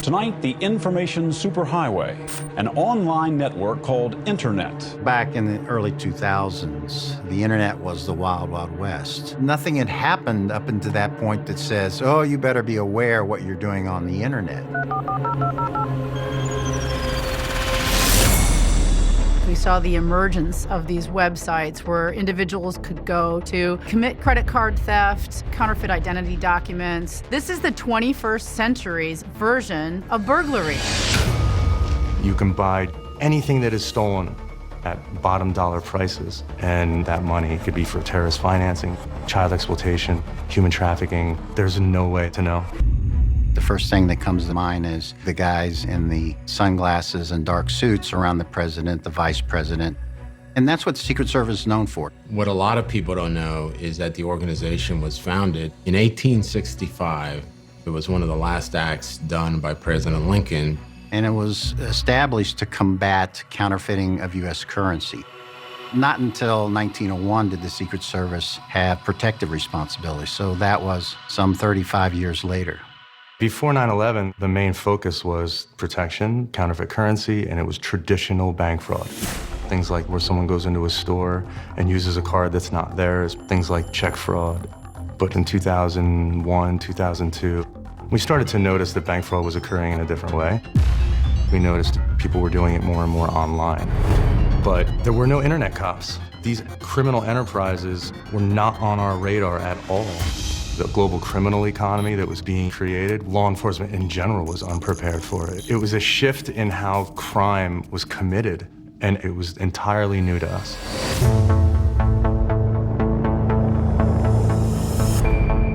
Tonight, the information superhighway, an online network called Internet. Back in the early 2000s, the Internet was the wild, wild west. Nothing had happened up until that point that says, oh, you better be aware what you're doing on the Internet. We saw the emergence of these websites where individuals could go to commit credit card theft, counterfeit identity documents. This is the 21st century's version of burglary. You can buy anything that is stolen at bottom dollar prices, and that money could be for terrorist financing, child exploitation, human trafficking. There's no way to know. The first thing that comes to mind is the guys in the sunglasses and dark suits around the president, the vice president. And that's what the Secret Service is known for. What a lot of people don't know is that the organization was founded in 1865. It was one of the last acts done by President Lincoln. And it was established to combat counterfeiting of U.S. currency. Not until 1901 did the Secret Service have protective responsibility. So that was some 35 years later. Before 9/11, the main focus was protection, counterfeit currency, and it was traditional bank fraud. Things like where someone goes into a store and uses a card that's not theirs, things like check fraud. But in 2001, 2002, we started to notice that bank fraud was occurring in a different way. We noticed people were doing it more and more online. But there were no internet cops. These criminal enterprises were not on our radar at all. The global criminal economy that was being created, law enforcement in general was unprepared for it. It was a shift in how crime was committed, and it was entirely new to us.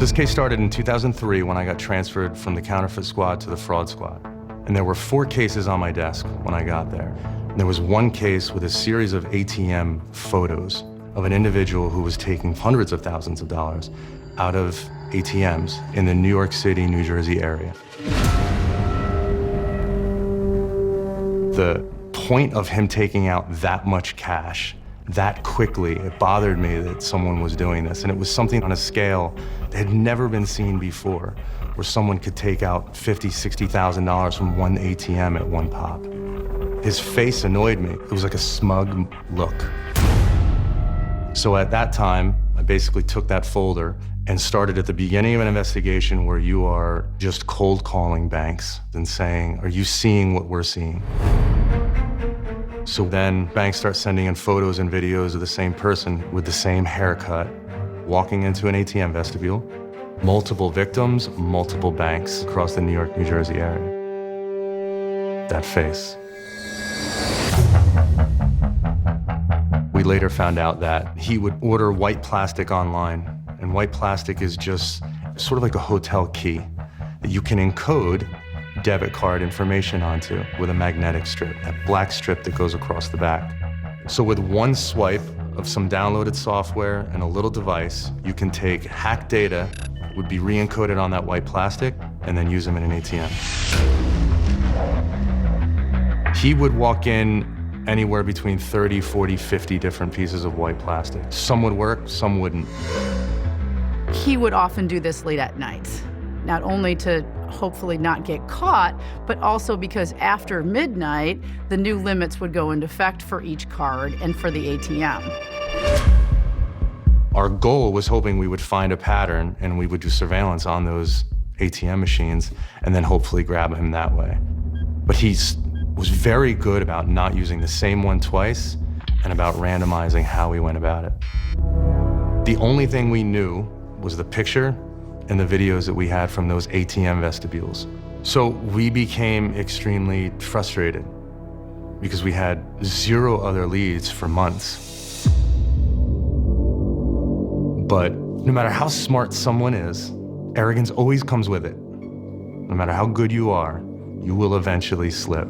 This case started in 2003 when I got transferred from the counterfeit squad to the fraud squad. And there were 4 cases on my desk when I got there. And there was one case with a series of ATM photos of an individual who was taking hundreds of thousands of dollars out of ATMs in the New York City, New Jersey area. The point of him taking out that much cash that quickly, it bothered me that someone was doing this. And it was something on a scale that had never been seen before, where someone could take out $50,000, $60,000 from one ATM at one pop. His face annoyed me. It was like a smug look. So at that time, I basically took that folder and started at the beginning of an investigation where you are just cold calling banks and saying, are you seeing what we're seeing? So then banks start sending in photos and videos of the same person with the same haircut, walking into an ATM vestibule, multiple victims, multiple banks across the New York, New Jersey area. That face. We later found out that he would order white plastic online. And white plastic is just sort of like a hotel key that you can encode debit card information onto with a magnetic strip, that black strip that goes across the back. So with one swipe of some downloaded software and a little device, you can take hacked data, would be re-encoded on that white plastic, and then use them in an ATM. He would walk in anywhere between 30, 40, 50 different pieces of white plastic. Some would work, some wouldn't. He would often do this late at night, not only to hopefully not get caught, but also because after midnight, the new limits would go into effect for each card and for the ATM. Our goal was hoping we would find a pattern and we would do surveillance on those ATM machines and then hopefully grab him that way. But he was very good about not using the same one twice and about randomizing how we went about it. The only thing we knew was the picture and the videos that we had from those ATM vestibules. So we became extremely frustrated because we had 0 other leads for months. But no matter how smart someone is, arrogance always comes with it. No matter how good you are, you will eventually slip.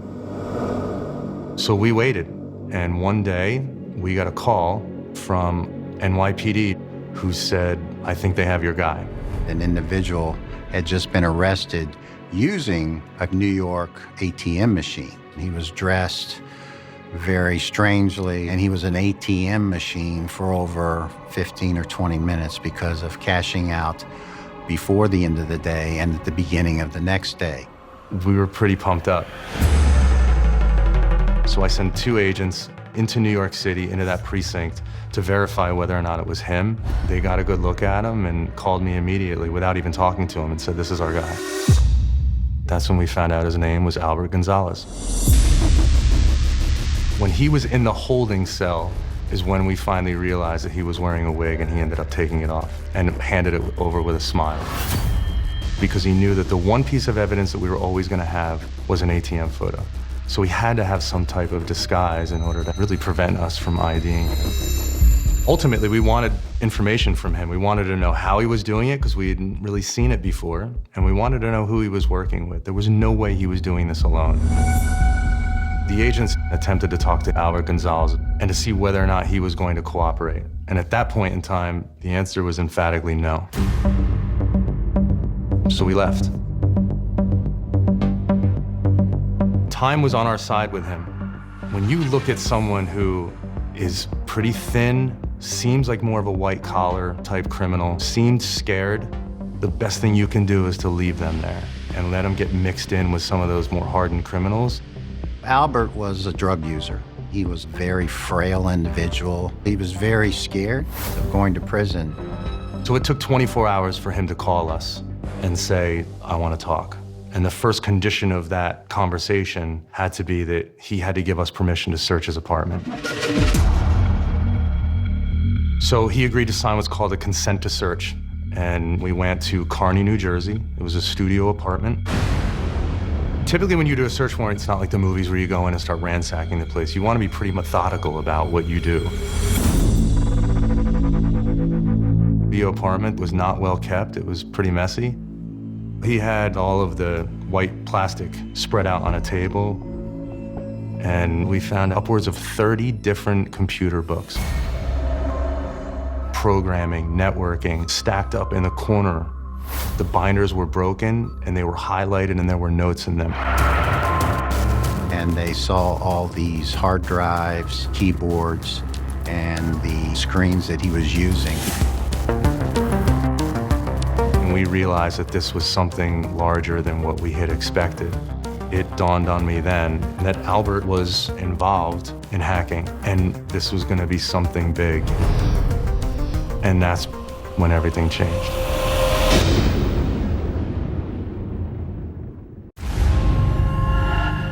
So we waited, and one day we got a call from NYPD who said, I think they have your guy. An individual had just been arrested using a New York ATM machine. He was dressed very strangely, and he was an ATM machine for over 15 or 20 minutes because of cashing out before the end of the day and at the beginning of the next day. we were pretty pumped up. So I sent 2 agents into New York City, into that precinct, to verify whether or not it was him. They got a good look at him and called me immediately without even talking to him and said, "This is our guy." That's when we found out his name was Albert Gonzalez. When he was in the holding cell is when we finally realized that he was wearing a wig, and he ended up taking it off and handed it over with a smile. Because he knew that the one piece of evidence that we were always going to have was an ATM photo. So we had to have some type of disguise in order to really prevent us from IDing him. Ultimately, we wanted information from him. We wanted to know how he was doing it, because we hadn't really seen it before, and we wanted to know who he was working with. There was no way he was doing this alone. The agents attempted to talk to Albert Gonzalez and to see whether or not he was going to cooperate. And at that point in time, the answer was emphatically no. So we left. Time was on our side with him. When you look at someone who is pretty thin, seems like more of a white-collar type criminal, seemed scared, the best thing you can do is to leave them there and let them get mixed in with some of those more hardened criminals. Albert was a drug user. He was a very frail individual. He was very scared of going to prison. So it took 24 hours for him to call us and say, "I want to talk." And the first condition of that conversation had to be that he had to give us permission to search his apartment. So he agreed to sign what's called a consent to search. And we went to Kearny, New Jersey. It was a studio apartment. Typically when you do a search warrant, it's not like the movies where you go in and start ransacking the place. You want to be pretty methodical about what you do. The apartment was not well kept. It was pretty messy. He had all of the white plastic spread out on a table, and we found upwards of 30 different computer books. Programming, networking, stacked up in the corner. The binders were broken, and they were highlighted, and there were notes in them. And they saw all these hard drives, keyboards, and the screens that he was using. And we realized that this was something larger than what we had expected. It dawned on me then that Albert was involved in hacking, and this was going to be something big. And that's when everything changed.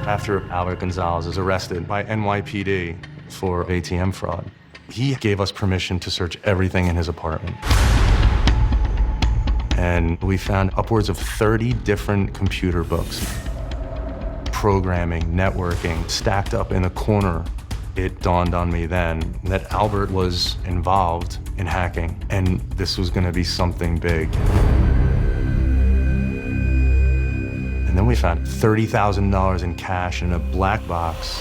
After Albert Gonzalez was arrested by NYPD for ATM fraud, he gave us permission to search everything in his apartment. And we found upwards of 30 different computer books. Programming, networking, stacked up in the corner. It dawned on me then that Albert was involved in hacking, and this was going to be something big. And then we found $30,000 in cash in a black box,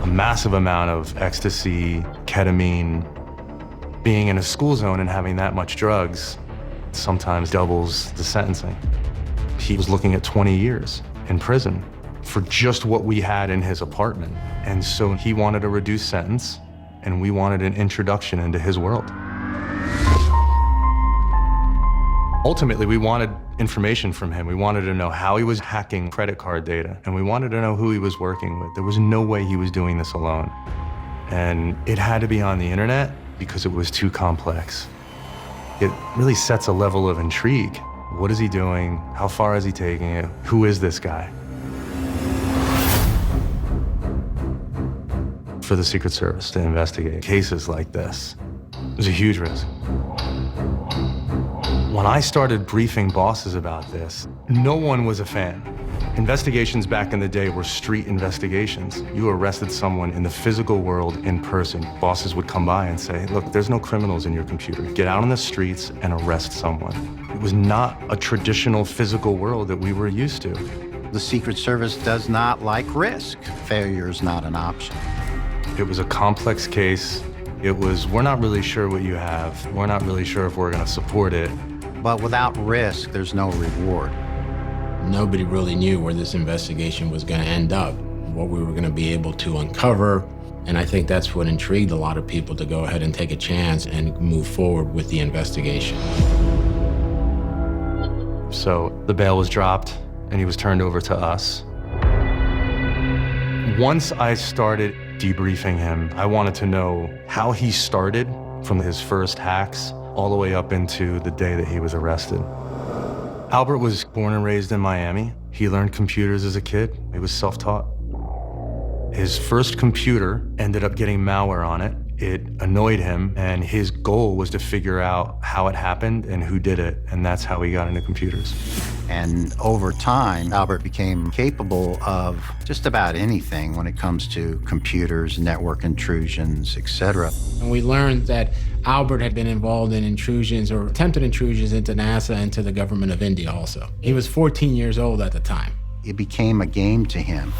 a massive amount of ecstasy, ketamine. Being in a school zone and having that much drugs sometimes doubles the sentencing. He was looking at 20 years in prison for just what we had in his apartment. And so he wanted a reduced sentence, and we wanted an introduction into his world. Ultimately, we wanted information from him. We wanted to know how he was hacking credit card data, and we wanted to know who he was working with. There was no way he was doing this alone. And it had to be on the internet because it was too complex. It really sets a level of intrigue. What is he doing? How far is he taking it? Who is this guy? For the Secret Service to investigate cases like this was a huge risk. When I started briefing bosses about this, no one was a fan. Investigations back in the day were street investigations. You arrested someone in the physical world in person. Bosses would come by and say, "Look, there's no criminals in your computer. Get out on the streets and arrest someone." It was not a traditional physical world that we were used to. The Secret Service does not like risk. Failure is not an option. It was a complex case. It was, we're not really sure what you have. We're not really sure if we're going to support it. But without risk, there's no reward. Nobody really knew where this investigation was going to end up, what we were going to be able to uncover. And I think that's what intrigued a lot of people to go ahead and take a chance and move forward with the investigation. So the bail was dropped and he was turned over to us. Once I started debriefing him, I wanted to know how he started from his first hacks all the way up into the day that he was arrested. Albert was born and raised in Miami. He learned computers as a kid. He was self-taught. His first computer ended up getting malware on it. It annoyed him, and his goal was to figure out how it happened and who did it, and that's how he got into computers. And over time, Albert became capable of just about anything when it comes to computers, network intrusions, etc. And we learned that Albert had been involved in intrusions or attempted intrusions into NASA and to the government of India also. He was 14 years old at the time. It became a game to him.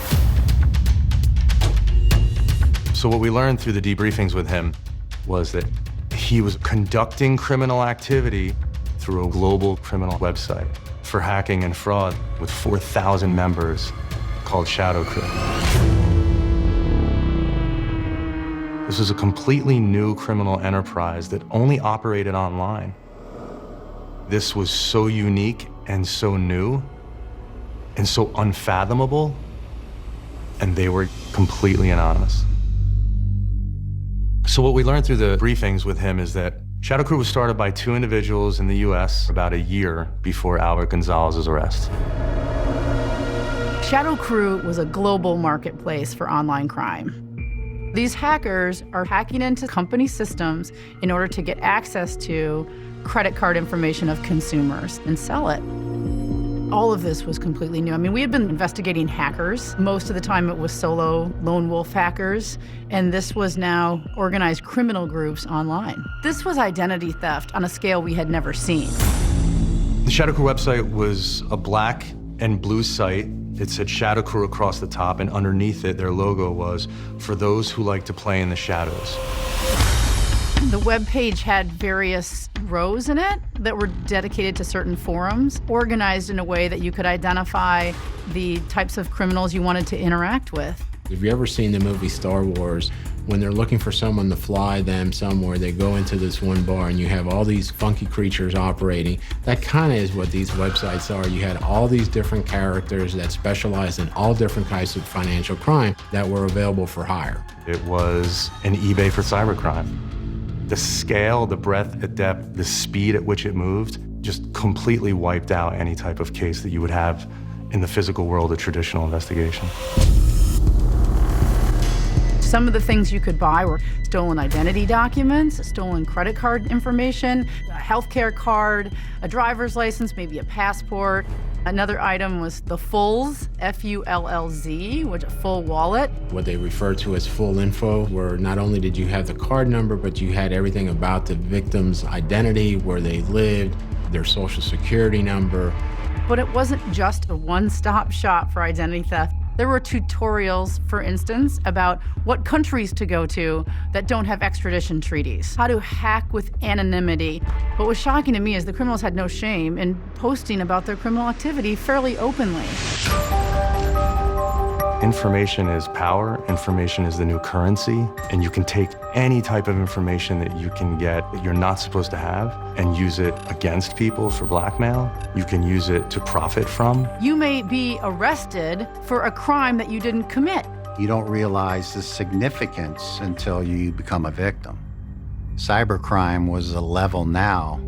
So what we learned through the debriefings with him was that he was conducting criminal activity through a global criminal website for hacking and fraud with 4,000 members called Shadow Crew. This was a completely new criminal enterprise that only operated online. This was so unique and so new and so unfathomable, and they were completely anonymous. So what we learned through the briefings with him is that Shadow Crew was started by 2 individuals in the US about a year before Albert Gonzalez's arrest. Shadow Crew was a global marketplace for online crime. These hackers are hacking into company systems in order to get access to credit card information of consumers and sell it. All of this was completely new. I mean, we had been investigating hackers. Most of the time it was solo, lone wolf hackers, and this was now organized criminal groups online. This was identity theft on a scale we had never seen. The Shadow Crew website was a black and blue site. It said Shadow Crew across the top, and underneath it, their logo was, "For those who like to play in the shadows." The web page had various rows in it that were dedicated to certain forums, organized in a way that you could identify the types of criminals you wanted to interact with. Have you ever seen the movie Star Wars? When they're looking for someone to fly them somewhere, they go into this one bar and you have all these funky creatures operating. That kind of is what these websites are. You had all these different characters that specialized in all different types of financial crime that were available for hire. It was an eBay for cybercrime. The scale, the breadth, the depth, the speed at which it moved just completely wiped out any type of case that you would have in the physical world of traditional investigation. Some of the things you could buy were stolen identity documents, stolen credit card information, a healthcare card, a driver's license, maybe a passport. Another item was the FULZ, F-U-L-L-Z, which is a full wallet. What they refer to as full info, where not only did you have the card number, but you had everything about the victim's identity, where they lived, their social security number. But it wasn't just a one-stop shop for identity theft. There were tutorials, for instance, about what countries to go to that don't have extradition treaties, how to hack with anonymity. What was shocking to me is the criminals had no shame in posting about their criminal activity fairly openly. Information is power, information is the new currency, and you can take any type of information that you can get that you're not supposed to have and use it against people for blackmail. You can use it to profit from. You may be arrested for a crime that you didn't commit. You don't realize the significance until you become a victim. Cybercrime was a level now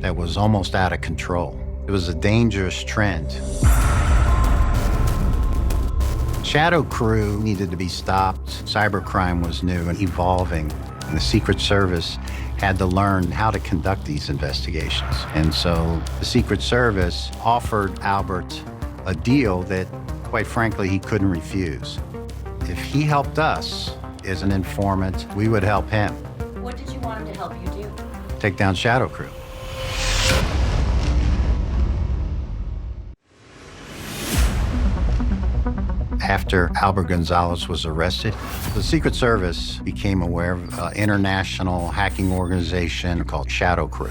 that was almost out of control. It was a dangerous trend. Shadow Crew needed to be stopped. Cybercrime was new and evolving, and the Secret Service had to learn how to conduct these investigations. And so the Secret Service offered Albert a deal that, quite frankly, he couldn't refuse. If he helped us as an informant, we would help him. What did you want him to help you do? Take down Shadow Crew. After Albert Gonzalez was arrested, the Secret Service became aware of an international hacking organization called Shadow Crew.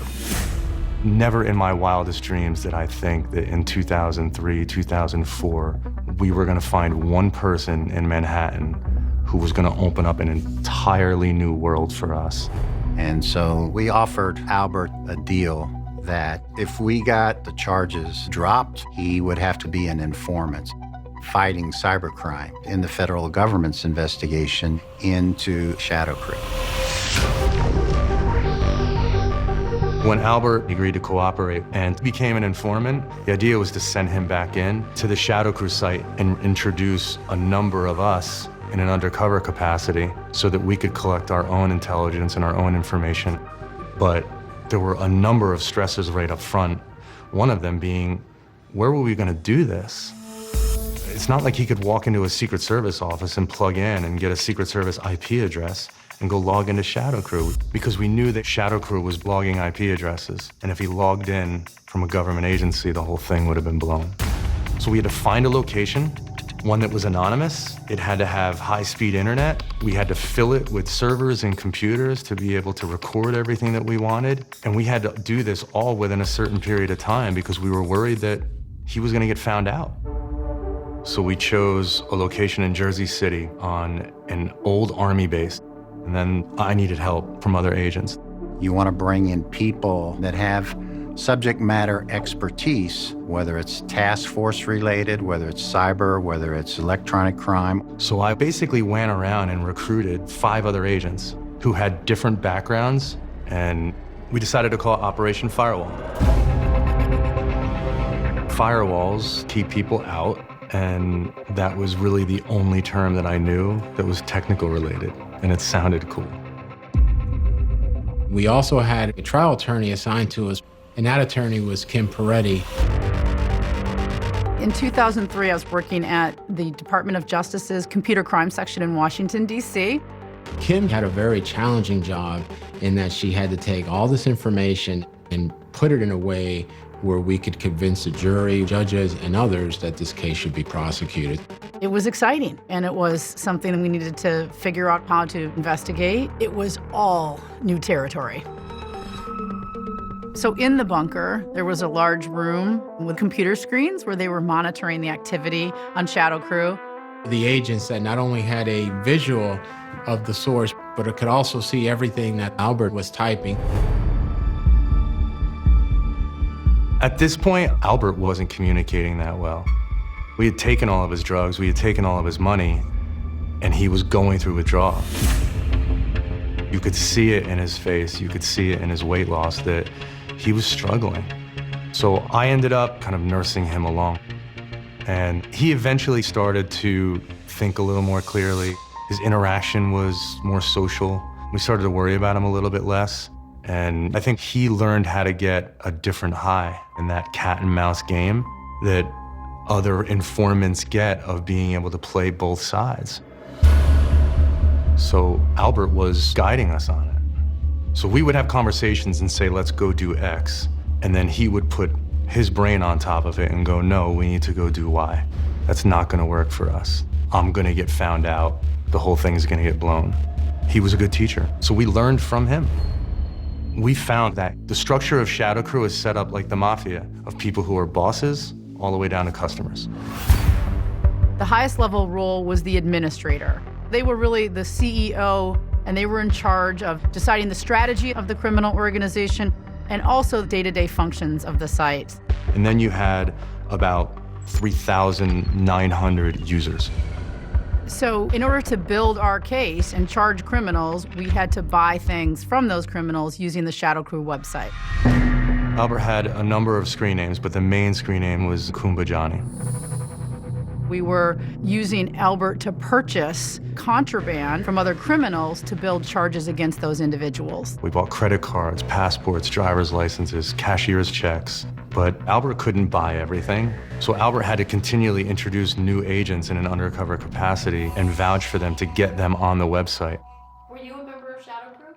Never in my wildest dreams did I think that in 2003, 2004, we were going to find one person in Manhattan who was going to open up an entirely new world for us. And so we offered Albert a deal that if we got the charges dropped, he would have to be an informant fighting cybercrime in the federal government's investigation into Shadow Crew. When Albert agreed to cooperate and became an informant, the idea was to send him back in to the Shadow Crew site and introduce a number of us in an undercover capacity so that we could collect our own intelligence and our own information. But there were a number of stresses right up front, one of them being, where were we going to do this? It's not like he could walk into a Secret Service office and plug in and get a Secret Service IP address and go log into Shadow Crew, because we knew that Shadow Crew was logging IP addresses, and if he logged in from a government agency, the whole thing would have been blown. So we had to find a location, one that was anonymous. It had to have high-speed internet. We had to fill it with servers and computers to be able to record everything that we wanted, and we had to do this all within a certain period of time because we were worried that he was going to get found out. So we chose a location in Jersey City on an old Army base. And then I needed help from other agents. You want to bring in people that have subject matter expertise, whether it's task force related, whether it's cyber, whether it's electronic crime. So I basically went around and recruited 5 other agents who had different backgrounds, and we decided to call it Operation Firewall. Firewalls keep people out, and that was really the only term that I knew that was technical related. And it sounded cool. We also had a trial attorney assigned to us, and that attorney was Kim Peretti. In 2003, I was working at the Department of Justice's Computer Crime Section in Washington, D.C. Kim had a very challenging job in that she had to take all this information and put it in a way where we could convince the jury, judges, and others that this case should be prosecuted. It was exciting, and it was something we needed to figure out how to investigate. It was all new territory. So in the bunker, there was a large room with computer screens where they were monitoring the activity on Shadow Crew. The agents that not only had a visual of the source, but it could also see everything that Albert was typing. At this point, Albert wasn't communicating that well. We had taken all of his drugs, we had taken all of his money, and he was going through withdrawal. You could see it in his face, you could see it in his weight loss that he was struggling. So I ended up kind of nursing him along. And he eventually started to think a little more clearly. His interaction was more social. We started to worry about him a little bit less. And I think he learned how to get a different high in that cat and mouse game that other informants get of being able to play both sides. So Albert was guiding us on it. So we would have conversations and say, let's go do X. And then he would put his brain on top of it and go, no, we need to go do Y. That's not gonna work for us. I'm gonna get found out. The whole thing's gonna get blown. He was a good teacher, so we learned from him. We found that the structure of Shadow Crew is set up like the mafia, of people who are bosses all the way down to customers. The highest level role was the administrator. They were really the CEO, and they were in charge of deciding the strategy of the criminal organization and also the day-to-day functions of the site. And then you had about 3,900 users. So in order to build our case and charge criminals, we had to buy things from those criminals using the Shadow Crew website. Albert had a number of screen names, but the main screen name was Kumba Johnny. We were using Albert to purchase contraband from other criminals to build charges against those individuals. We bought credit cards, passports, driver's licenses, cashier's checks, but Albert couldn't buy everything. So Albert had to continually introduce new agents in an undercover capacity and vouch for them to get them on the website. Were you a member of Shadow Crew?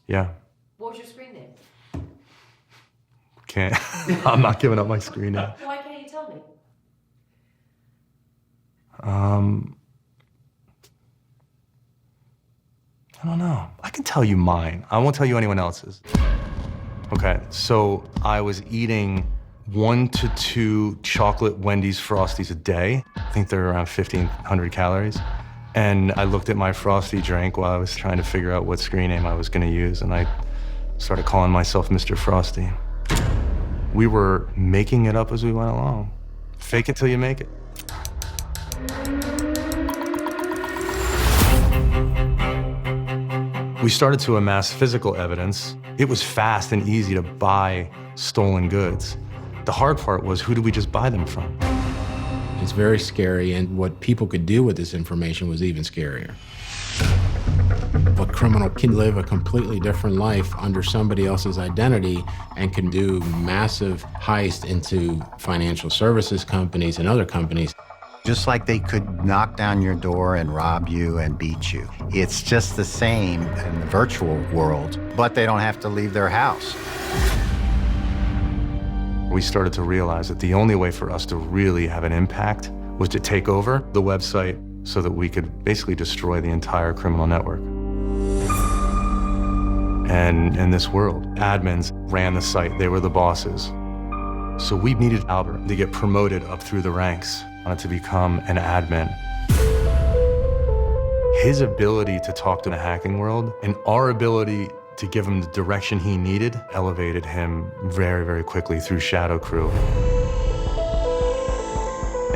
Yeah. What was your screen name? Can't. I'm not giving up my screen name. Why can't you tell me? I don't know. I can tell you mine. I won't tell you anyone else's. Okay, so I was eating 1 to 2 chocolate Wendy's Frosties a day. I think they're around 1,500 calories. And I looked at my Frosty drink while I was trying to figure out what screen name I was gonna use, and I started calling myself Mr. Frosty. We were making it up as we went along. Fake it till you make it. We started to amass physical evidence. It was fast and easy to buy stolen goods. The hard part was, who do we just buy them from? It's very scary, and what people could do with this information was even scarier. A criminal can live a completely different life under somebody else's identity and can do massive heists into financial services companies and other companies. Just like they could knock down your door and rob you and beat you. It's just the same in the virtual world, but they don't have to leave their house. We started to realize that the only way for us to really have an impact was to take over the website so that we could basically destroy the entire criminal network. And in this world, admins ran the site. They were the bosses. So we needed Albert to get promoted up through the ranks, to become an admin. His ability to talk to the hacking world and our ability to give him the direction he needed elevated him very, very quickly through Shadow Crew.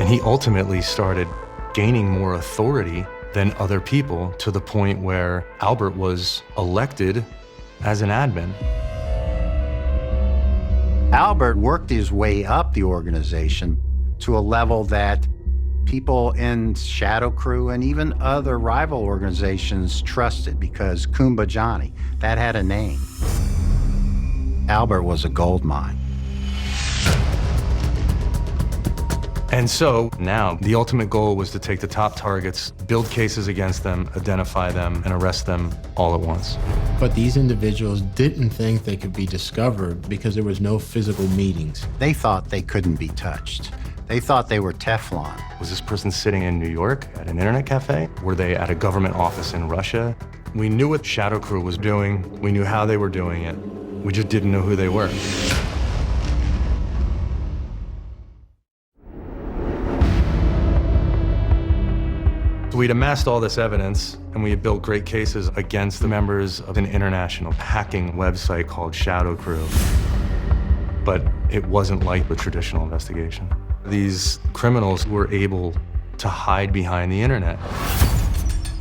And he ultimately started gaining more authority than other people, to the point where Albert was elected as an admin. Albert worked his way up the organization to a level that people in Shadow Crew and even other rival organizations trusted, because Kumba Johnny, that had a name. Albert was a gold mine. And so now the ultimate goal was to take the top targets, build cases against them, identify them, and arrest them all at once. But these individuals didn't think they could be discovered because there was no physical meetings. They thought they couldn't be touched. They thought they were Teflon. Was this person sitting in New York at an internet cafe? Were they at a government office in Russia? We knew what Shadow Crew was doing. We knew how they were doing it. We just didn't know who they were. So we'd amassed all this evidence, and we had built great cases against the members of an international hacking website called Shadow Crew. But it wasn't like the traditional investigation. These criminals were able to hide behind the internet.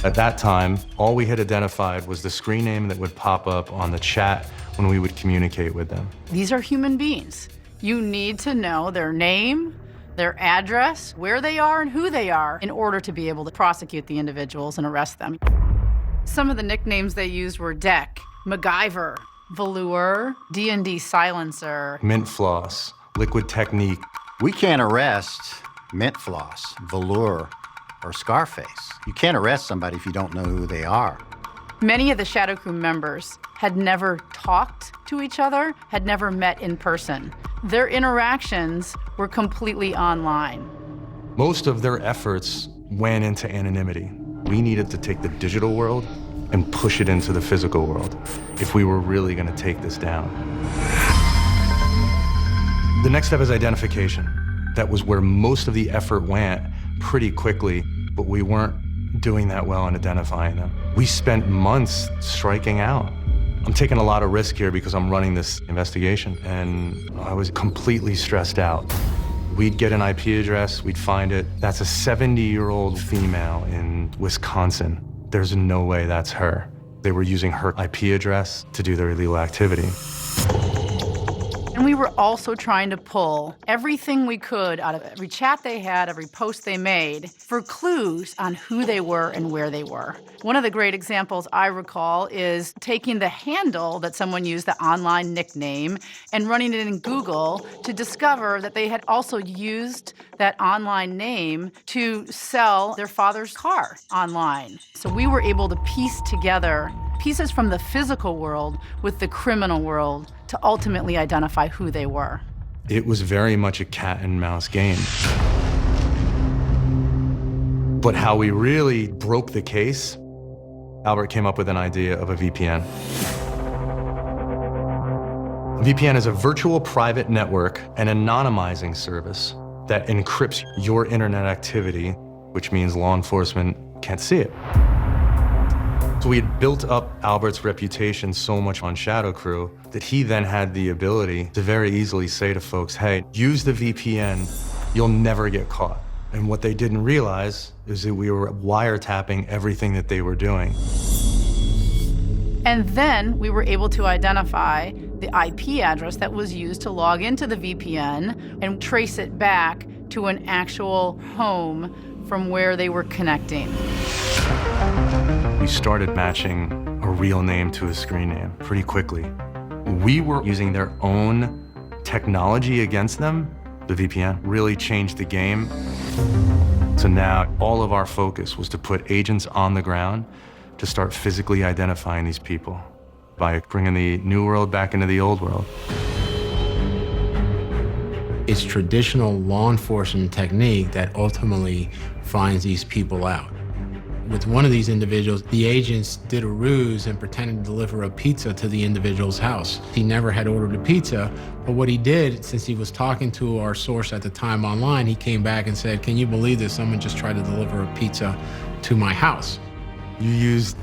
At that time, all we had identified was the screen name that would pop up on the chat when we would communicate with them. These are human beings. You need to know their name, their address, where they are, and who they are in order to be able to prosecute the individuals and arrest them. Some of the nicknames they used were Deck, MacGyver, Velour, D&D Silencer, Mint Floss, Liquid Technique. We can't arrest Mint Floss, Velour, or Scarface. You can't arrest somebody if you don't know who they are. Many of the Shadow Crew members had never talked to each other, had never met in person. Their interactions were completely online. Most of their efforts went into anonymity. We needed to take the digital world and push it into the physical world if we were really going to take this down. The next step is identification. That was where most of the effort went pretty quickly, but we weren't doing that well in identifying them. We spent months striking out. I'm taking a lot of risk here because I'm running this investigation, and I was completely stressed out. We'd get an IP address, we'd find it. That's a 70-year-old female in Wisconsin. There's no way that's her. They were using her IP address to do their illegal activity. And we were also trying to pull everything we could out of every chat they had, every post they made, for clues on who they were and where they were. One of the great examples I recall is taking the handle that someone used, the online nickname, and running it in Google to discover that they had also used that online name to sell their father's car online. So we were able to piece together pieces from the physical world with the criminal world to ultimately identify who they were. It was very much a cat and mouse game. But how we really broke the case, Albert came up with an idea of a VPN. A VPN is a virtual private network and anonymizing service that encrypts your internet activity, which means law enforcement can't see it. So we had built up Albert's reputation so much on Shadow Crew that he then had the ability to very easily say to folks, hey, use the VPN, you'll never get caught. And what they didn't realize is that we were wiretapping everything that they were doing. And then we were able to identify the IP address that was used to log into the VPN and trace it back to an actual home from where they were connecting. We started matching a real name to a screen name pretty quickly. We were using their own technology against them. The VPN really changed the game. So now all of our focus was to put agents on the ground to start physically identifying these people by bringing the new world back into the old world. It's traditional law enforcement technique that ultimately finds these people out. With one of these individuals, the agents did a ruse and pretended to deliver a pizza to the individual's house. He never had ordered a pizza, but what he did, since he was talking to our source at the time online, he came back and said, can you believe this? Someone just tried to deliver a pizza to my house. You used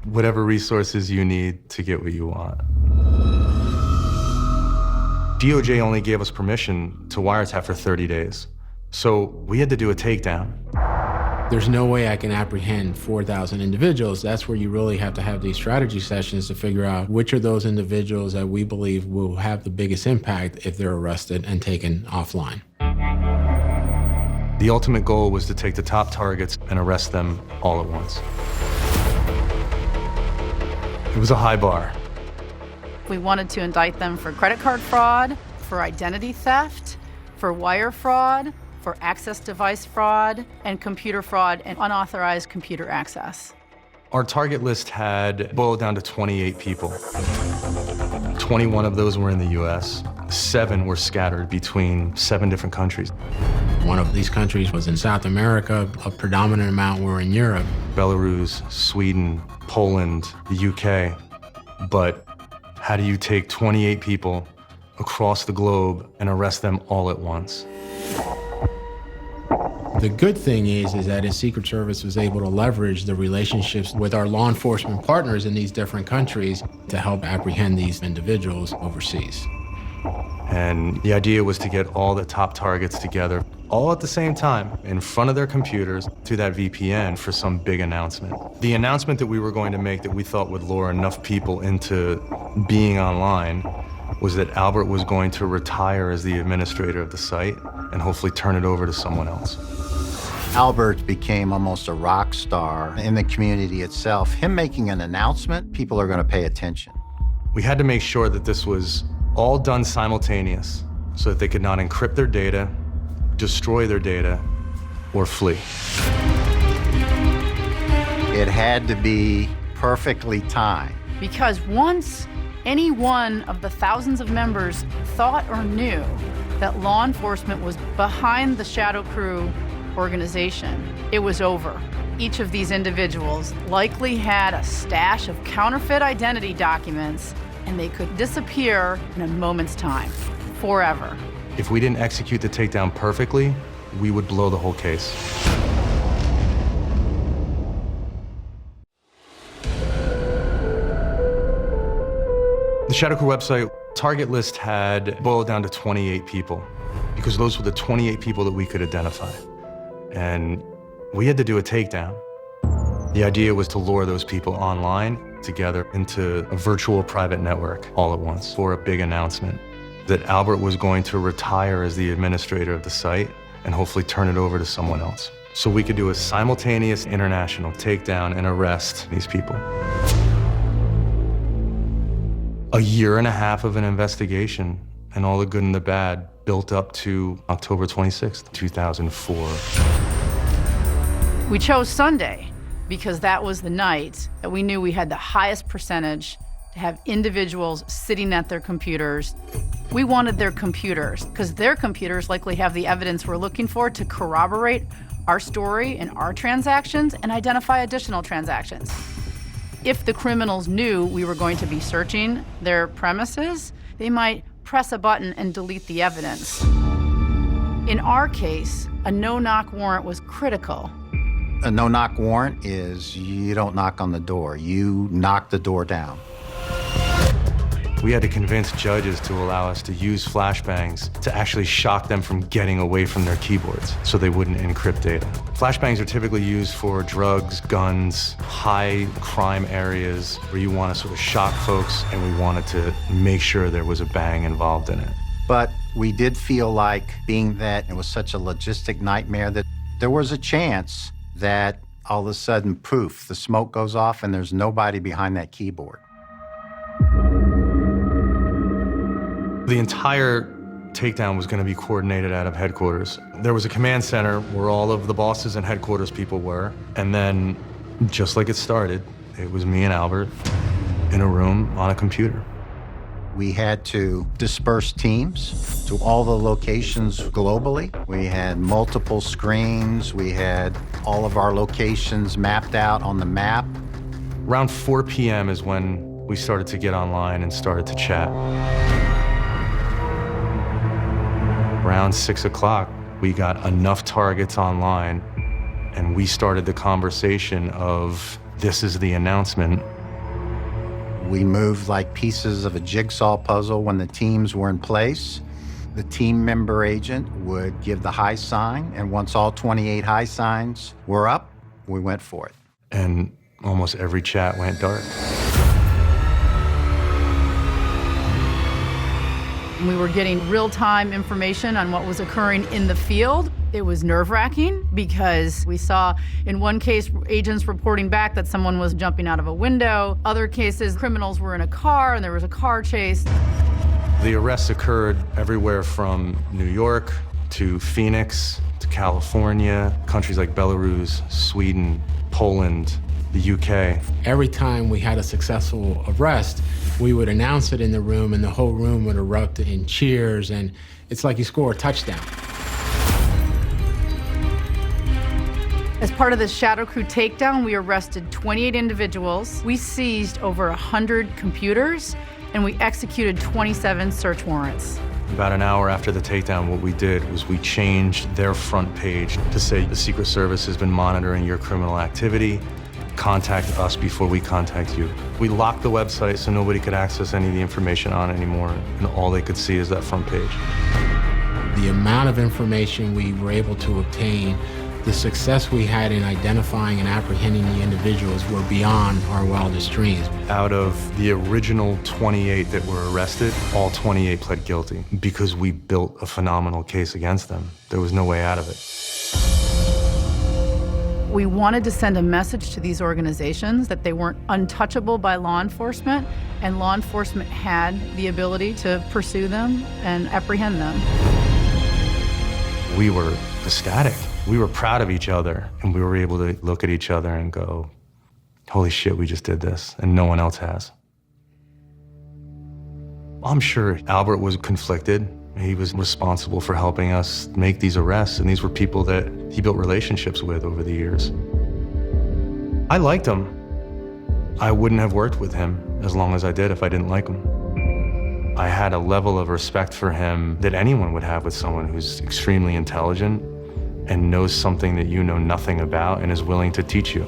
whatever resources you need to get what you want. DOJ only gave us permission to wiretap for 30 days. So we had to do a takedown. There's no way I can apprehend 4,000 individuals. That's where you really have to have these strategy sessions to figure out which are those individuals that we believe will have the biggest impact if they're arrested and taken offline. The ultimate goal was to take the top targets and arrest them all at once. It was a high bar. We wanted to indict them for credit card fraud, for identity theft, for wire fraud, for access device fraud, and computer fraud and unauthorized computer access. Our target list had boiled down to 28 people. 21 of those were in the US. 7 were scattered between 7 different countries. One of these countries was in South America. A predominant amount were in Europe. Belarus, Sweden, Poland, the UK. But how do you take 28 people across the globe and arrest them all at once? The good thing is that his Secret Service was able to leverage the relationships with our law enforcement partners in these different countries to help apprehend these individuals overseas. And the idea was to get all the top targets together, all at the same time, in front of their computers through that VPN for some big announcement. The announcement that we were going to make that we thought would lure enough people into being online was that Albert was going to retire as the administrator of the site and hopefully turn it over to someone else. Albert became almost a rock star in the community itself. Him making an announcement, people are going to pay attention. We had to make sure that this was all done simultaneous so that they could not encrypt their data, destroy their data, or flee. It had to be perfectly timed. Because once any one of the thousands of members thought or knew that law enforcement was behind the Shadow Crew organization, it was over. Each of these individuals likely had a stash of counterfeit identity documents, and they could disappear in a moment's time, forever. If we didn't execute the takedown perfectly, we would blow the whole case. The Shadow Crew website target list had boiled down to 28 people because those were the 28 people that we could identify. And we had to do a takedown. The idea was to lure those people online together into a virtual private network all at once for a big announcement that Albert was going to retire as the administrator of the site and hopefully turn it over to someone else. So we could do a simultaneous international takedown and arrest these people. A year and a half of an investigation and all the good and the bad built up to October 26th, 2004. We chose Sunday because that was the night that we knew we had the highest percentage to have individuals sitting at their computers. We wanted their computers because their computers likely have the evidence we're looking for to corroborate our story and our transactions and identify additional transactions. If the criminals knew we were going to be searching their premises, they might press a button and delete the evidence. In our case, a no-knock warrant was critical. A no-knock warrant is you don't knock on the door, you knock the door down. We had to convince judges to allow us to use flashbangs to actually shock them from getting away from their keyboards so they wouldn't encrypt data. Flashbangs are typically used for drugs, guns, high crime areas where you want to sort of shock folks, and we wanted to make sure there was a bang involved in it. But we did feel like, being that it was such a logistic nightmare, that there was a chance that all of a sudden, poof, the smoke goes off and there's nobody behind that keyboard. The entire takedown was going to be coordinated out of headquarters. There was a command center where all of the bosses and headquarters people were, and then, just like it started, it was me and Albert in a room on a computer. We had to disperse teams to all the locations globally. We had multiple screens. We had all of our locations mapped out on the map. Around 4 p.m. is when we started to get online and started to chat. Around 6 o'clock, we got enough targets online, and we started the conversation of, this is the announcement. We moved like pieces of a jigsaw puzzle when the teams were in place. The team member agent would give the high sign, and once all 28 high signs were up, we went for it. And almost every chat went dark. We were getting real-time information on what was occurring in the field. It was nerve-wracking because we saw, in one case, agents reporting back that someone was jumping out of a window. Other cases, criminals were in a car and there was a car chase. The arrests occurred everywhere from New York to Phoenix to California, countries like Belarus, Sweden, Poland, the UK. Every time we had a successful arrest, we would announce it in the room and the whole room would erupt in cheers, and it's like you score a touchdown. As part of the Shadow Crew takedown, we arrested 28 individuals. We seized over 100 computers, and we executed 27 search warrants. About an hour after the takedown, what we did was we changed their front page to say, the Secret Service has been monitoring your criminal activity. Contact us before we contact you. We locked the website so nobody could access any of the information on it anymore, and all they could see is that front page. The amount of information we were able to obtain, the success we had in identifying and apprehending the individuals were beyond our wildest dreams. Out of the original 28 that were arrested, all 28 pled guilty because we built a phenomenal case against them. There was no way out of it. We wanted to send a message to these organizations that they weren't untouchable by law enforcement, and law enforcement had the ability to pursue them and apprehend them. We were ecstatic. We were proud of each other, and we were able to look at each other and go, holy shit, we just did this, and no one else has. I'm sure Albert was conflicted. He was responsible for helping us make these arrests, and these were people that he built relationships with over the years. I liked him. I wouldn't have worked with him as long as I did if I didn't like him. I had a level of respect for him that anyone would have with someone who's extremely intelligent and knows something that you know nothing about and is willing to teach you.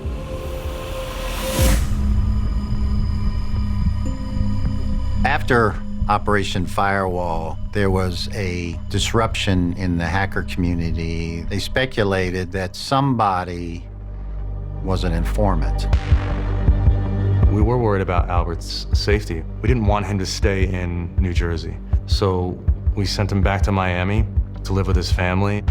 After Operation Firewall, there was a disruption in the hacker community. They speculated that somebody was an informant. We were worried about Albert's safety. We didn't want him to stay in New Jersey. So we sent him back to Miami to live with his family.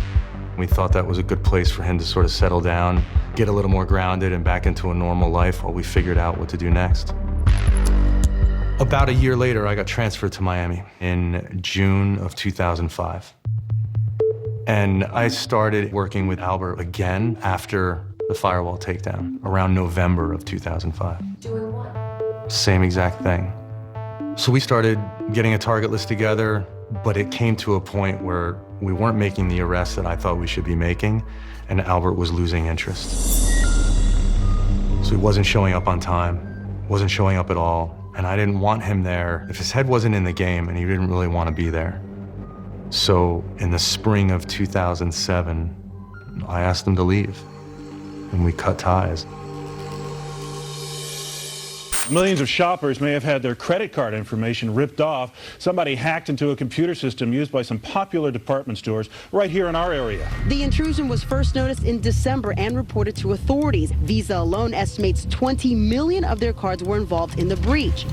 We thought that was a good place for him to sort of settle down, get a little more grounded and back into a normal life while we figured out what to do next. About a year later, I got transferred to Miami in June of 2005. And I started working with Albert again after the firewall takedown, around November of 2005. Doing what? Same exact thing. So we started getting a target list together, but it came to a point where we weren't making the arrests that I thought we should be making, and Albert was losing interest. So he wasn't showing up on time, wasn't showing up at all. And I didn't want him there if his head wasn't in the game and he didn't really want to be there. So in the spring of 2007, I asked him to leave. and we cut ties. Millions of shoppers may have had their credit card information ripped off. Somebody hacked into a computer system used by some popular department stores right here in our area. The intrusion was first noticed in December and reported to authorities. Visa alone estimates 20 million of their cards were involved in the breach.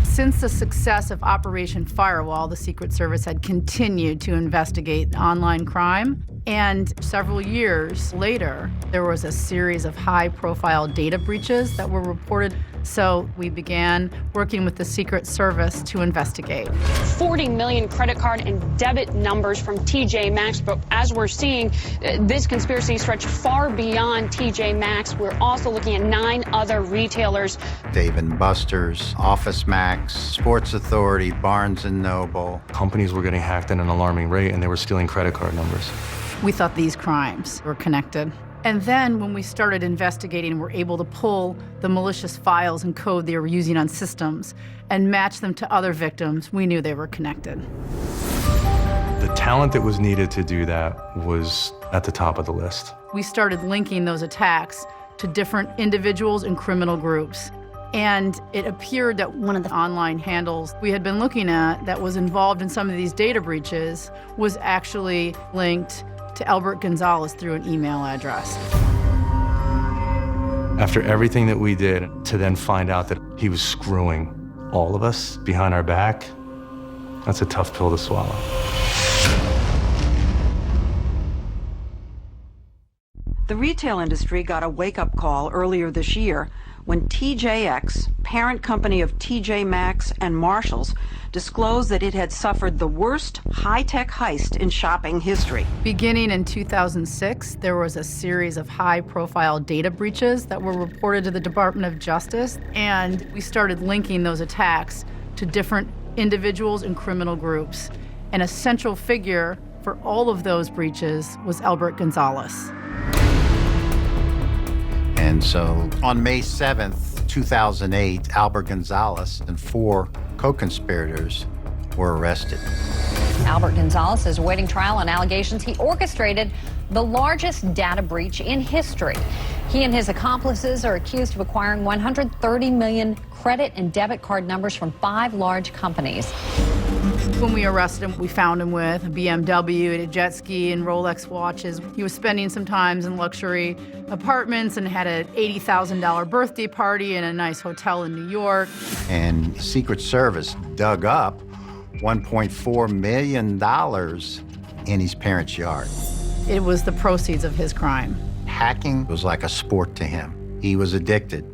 Since the success of Operation Firewall, the Secret Service had continued to investigate online crime. And several years later, there was a series of high-profile data breaches that were reported. So we began working with the Secret Service to investigate. 40 million credit card and debit numbers from TJ Maxx. But as we're seeing, this conspiracy stretched far beyond TJ Maxx. We're also looking at 9 other retailers. Dave & Buster's, Office Max, Sports Authority, Barnes & Noble. Companies were getting hacked at an alarming rate, and they were stealing credit card numbers. We thought these crimes were connected. And then when we started investigating and were able to pull the malicious files and code they were using on systems and match them to other victims, we knew they were connected. The talent that was needed to do that was at the top of the list. We started linking those attacks to different individuals and criminal groups. And it appeared that one of the online handles we had been looking at that was involved in some of these data breaches was actually linked to Albert Gonzalez through an email address. After everything that we did, to then find out that he was screwing all of us behind our back, that's a tough pill to swallow. The retail industry got a wake-up call earlier this year when TJX, parent company of TJ Maxx and Marshalls, disclosed that it had suffered the worst high-tech heist in shopping history. Beginning in 2006, there was a series of high-profile data breaches that were reported to the Department of Justice, and we started linking those attacks to different individuals and criminal groups. And a central figure for all of those breaches was Albert Gonzalez. And so on May 7th, 2008, Albert Gonzalez and 4 co-conspirators were arrested. Albert Gonzalez is awaiting trial on allegations he orchestrated the largest data breach in history. He and his accomplices are accused of acquiring 130 million credit and debit card numbers from 5 large companies. When we arrested him, we found him with a BMW, a jet ski, and Rolex watches. He was spending some time in luxury apartments and had an $80,000 birthday party in a nice hotel in New York. And the Secret Service dug up $1.4 million in his parents' yard. It was the proceeds of his crime. Hacking was like a sport to him. He was addicted,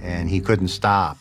and he couldn't stop.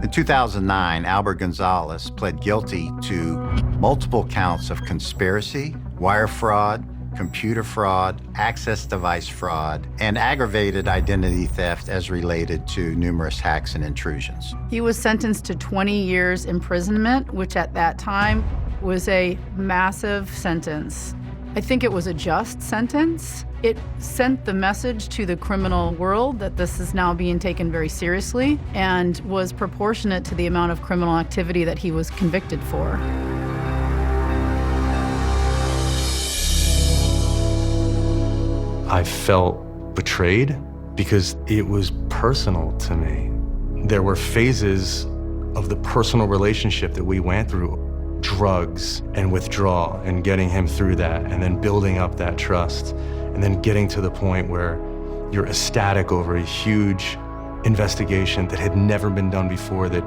In 2009, Albert Gonzalez pled guilty to multiple counts of conspiracy, wire fraud, computer fraud, access device fraud, and aggravated identity theft as related to numerous hacks and intrusions. He was sentenced to 20 years imprisonment, which at that time was a massive sentence. I think it was a just sentence. It sent the message to the criminal world that this is now being taken very seriously and was proportionate to the amount of criminal activity that he was convicted for. I felt betrayed because it was personal to me. There were phases of the personal relationship that we went through. Drugs and withdrawal and getting him through that and then building up that trust and then getting to the point where you're ecstatic over a huge investigation that had never been done before that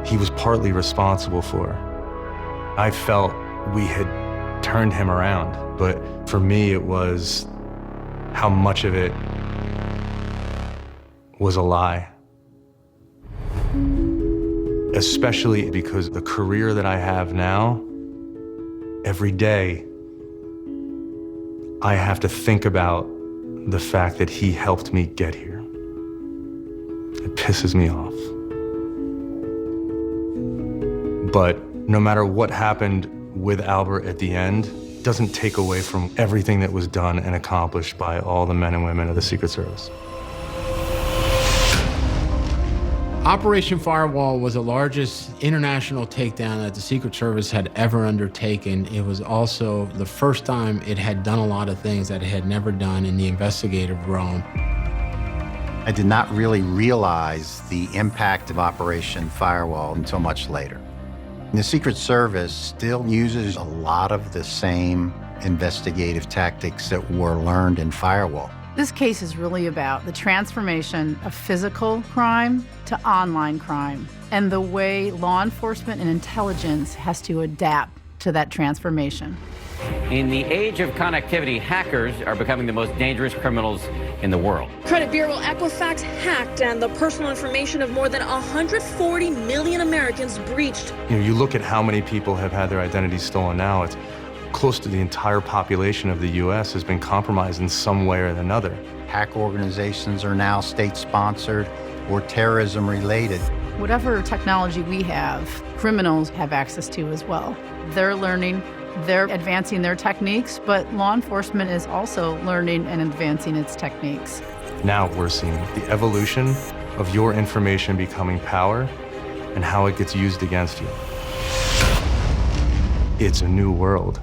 he was partly responsible for. I felt we had turned him around, but for me it was how much of it was a lie. Especially because the career that I have now, every day, I have to think about the fact that he helped me get here. It pisses me off. But no matter what happened with Albert at the end, doesn't take away from everything that was done and accomplished by all the men and women of the Secret Service. Operation Firewall was the largest international takedown that the Secret Service had ever undertaken. It was also the first time it had done a lot of things that it had never done in the investigative realm. I did not really realize the impact of Operation Firewall until much later. The Secret Service still uses a lot of the same investigative tactics that were learned in Firewall. This case is really about the transformation of physical crime to online crime and the way law enforcement and intelligence has to adapt to that transformation. In the age of connectivity, hackers are becoming the most dangerous criminals in the world. Credit Bureau Equifax hacked and the personal information of more than 140 million Americans breached. You look at how many people have had their identities stolen now, it's close to the entire population of the U.S. has been compromised in some way or another. Hack organizations are now state-sponsored or terrorism-related. Whatever technology we have, criminals have access to as well. They're learning, they're advancing their techniques, but law enforcement is also learning and advancing its techniques. Now we're seeing the evolution of your information becoming power and how it gets used against you. It's a new world.